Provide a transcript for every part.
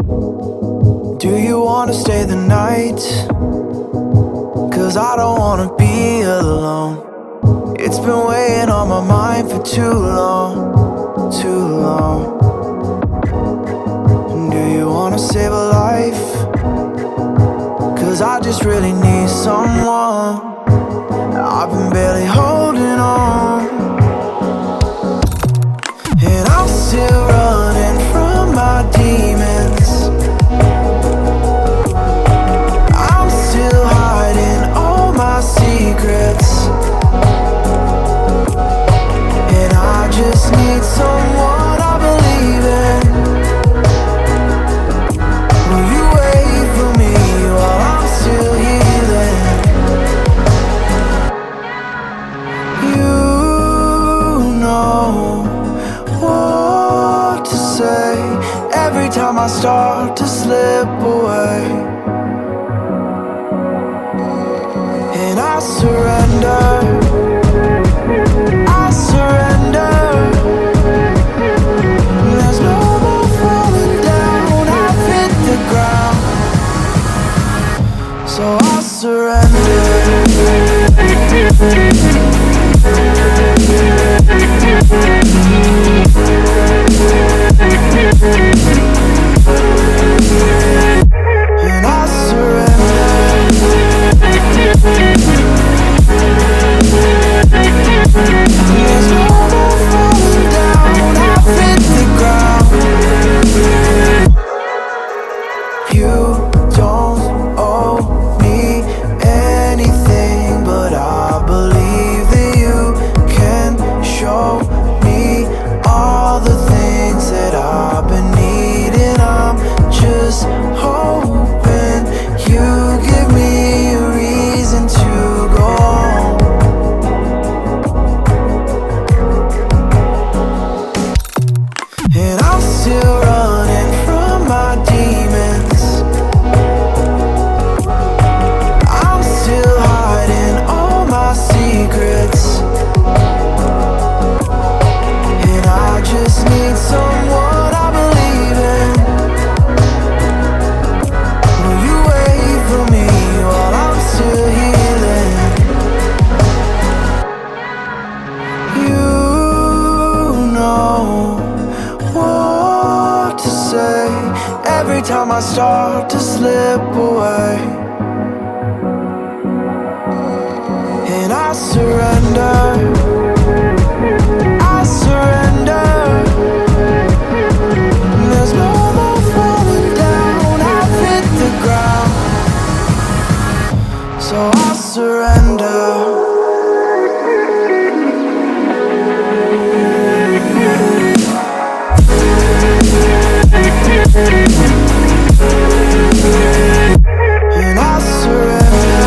Do you wanna stay the night? 'Cause I don't wanna be alone. It's been weighing on my mind for too long, too long. Do you wanna save a life? 'Cause I just really need someone. I've been barely holding on, and I'm still running from my demons. I'm still hiding all my secrets, and I just need someone I believe in. Will you wait for me while I'm still healing? You know what to say every time I start to slip away, and I surrender, I surrender. There's no more falling down, I've hit the ground, so I surrender. And I surrender. There's no more falling down, I've hit the ground. You don't owe me anything, but I believe that you can show me all the things that I've been needing. I'm just hoping you give me a reason to go on. And I'm still running from my demons. I'm still hiding all my secrets, and I just need someone I believe in. Will you wait for me while I'm still healing? You know what to say every time I start to slip away, and I surrender, I surrender. There's no more falling down, I've hit the ground, so I surrender. And I surrender.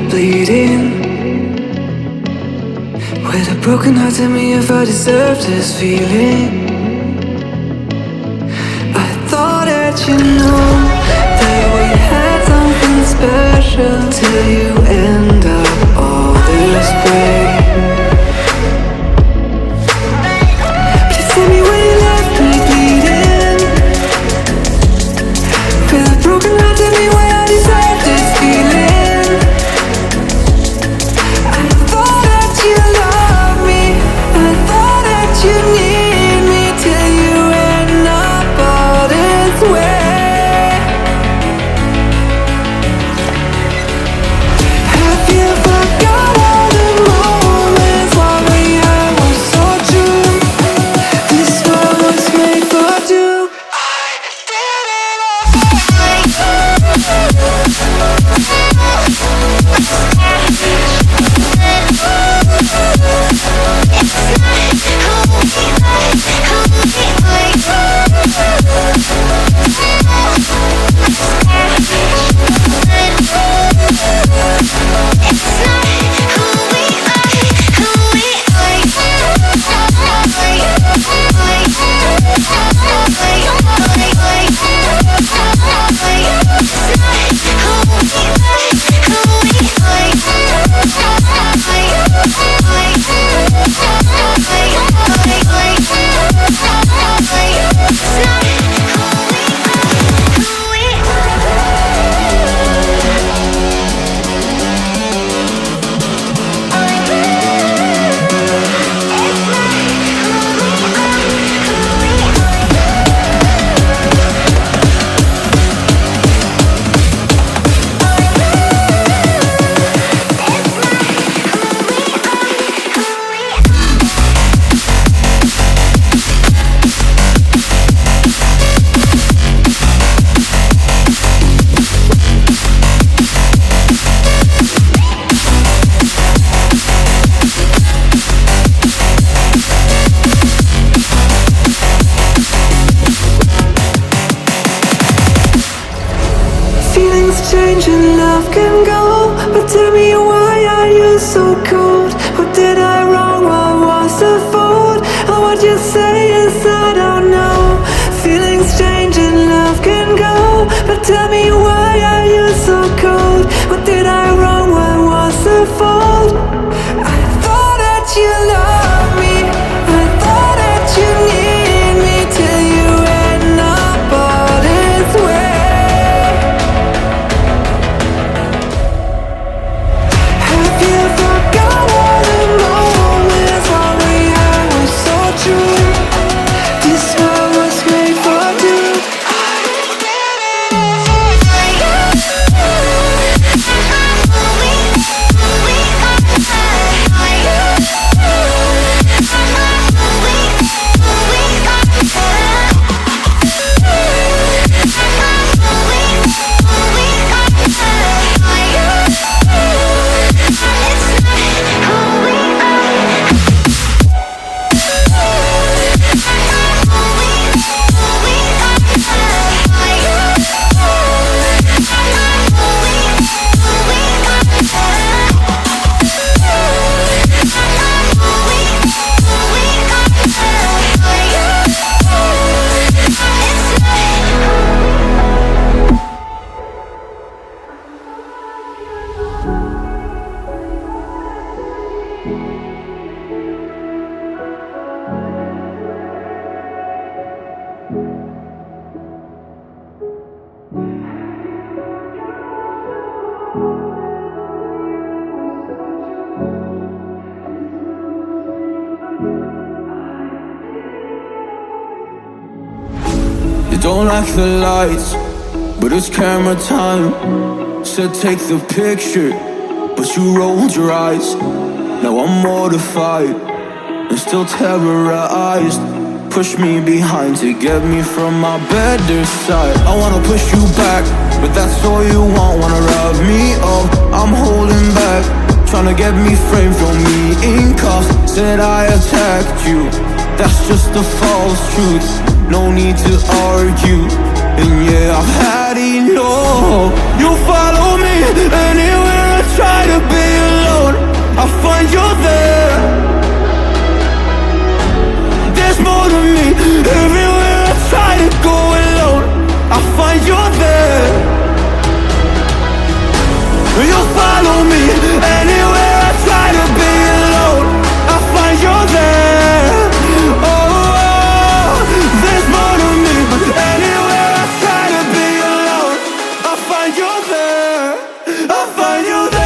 bleeding. With a broken heart, tell me if I deserve this feeling. I thought that you know that we had something special till you end up all this way. Please tell me when you left me bleeding. With a broken heart, tell me why I deserve this feeling. I thought that you loved me, I thought that you need me till you end up all this way. Have you forgot all the moments while we had was so true? This world was made for two. I did it change and love can go, but tell me why are you so cold? What did I wrong? What was the fault? Or what you say is I don't know. Feelings change and love can go, but tell me why are you so cold? What did I wrong? What was the fault? I thought that you loved me, I thought that you need me till you end up all this way. Don't like the lights, but it's camera time. Said take the picture, but you rolled your eyes. Now I'm mortified and still terrorized. Push me behind to get me from my better side. I wanna push you back, but that's all you want. Wanna rub me up, I'm holding back. Tryna get me framed, throw me in cuffs. Said I attacked you, that's just a false truth. No need to argue, and yeah, I've had enough. You follow me anywhere I try to be alone, I find you there. There's more to me. Everywhere I try to go alone, I find you there. You'll follow me anywhere I try to be alone, I find you there. Oh, there's more to me. Anywhere I try to be alone, I find you there. I find you there.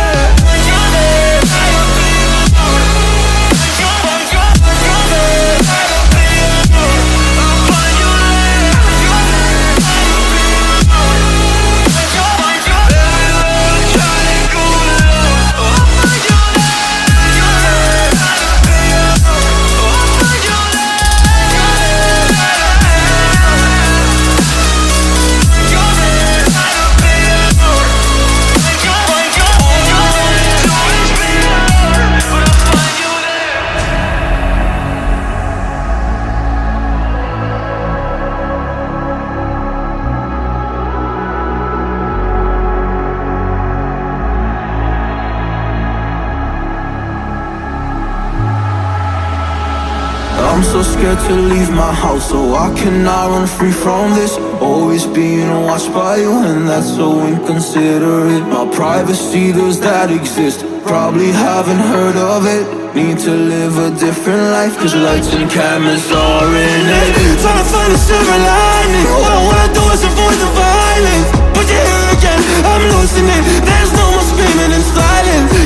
I'm so scared to leave my house, so I cannot run free from this. Always being watched by you, and that's so inconsiderate. My privacy, does that exist? Probably haven't heard of it. Need to live a different life, cause lights and cameras are in it. Trying to find a silver lining. All I wanna do is avoid the violence, but you're here again, I'm losing it. There's no more screaming and silence.